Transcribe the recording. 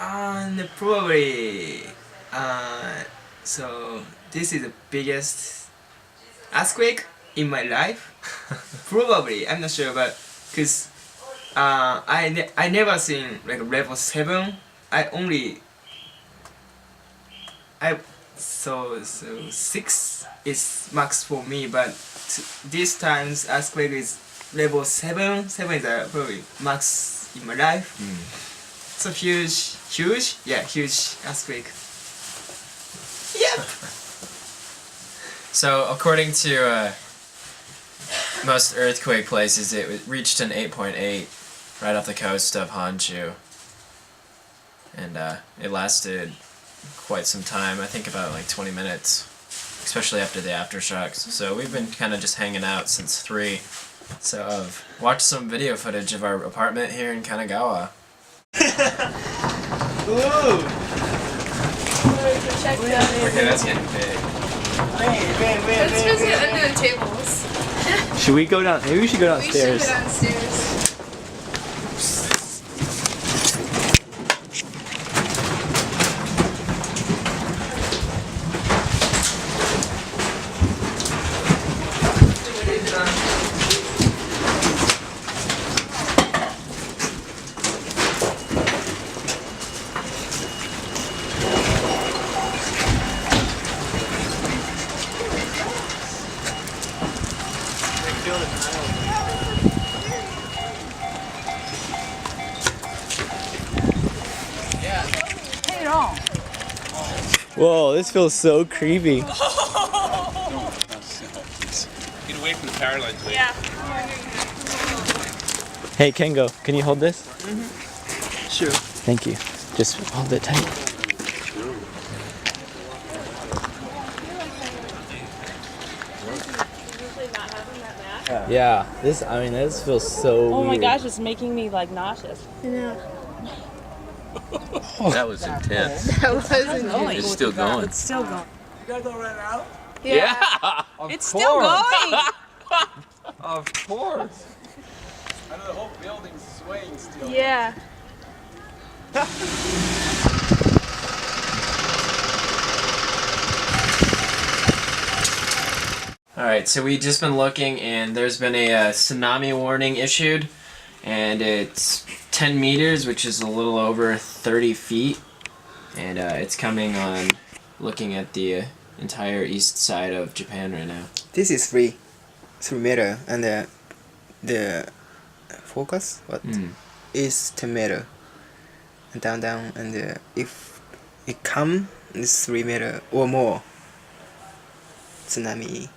And probably, so this is the biggest earthquake in my life. Probably, I'm not sure, but because I never seen like level 7. I only I so 6 is max for me, but this time's earthquake is level 7. 7 is probably max in my life. So huge, yeah, huge earthquake. Yep. So according to most earthquake places, it reached an 8.8 right off the coast of Honshu, and it lasted quite some time. I think about like 20 minutes, especially after the aftershocks. So we've been kind of just hanging out since 3. So I've watched some video footage of our apartment here in Kanagawa. Ooh. Okay, that's getting big. Let's just get under the tables. Should we go down? Maybe we should go downstairs. We should go downstairs. Whoa, this feels so creepy. Get away from the power lines, wait. Yeah. Hey, Kengo, can you hold this? Sure. Thank you. Just hold it tight. Yeah, this feels so Oh my weird. gosh, it's making me like nauseous. That was intense. That wasn't It's still going. It's still going. You guys all ran out? Yeah. It's still going! Of course. I know the whole building's swaying still. Yeah. Alright, so we've just been looking, and there's been a tsunami warning issued, and it's 10 meters, which is a little over 30 feet, and it's coming on looking at the entire east side of Japan right now. This is 3 meter, and the focus is 10 meter, and down, and if it come, it's 3 meter or more. Tsunami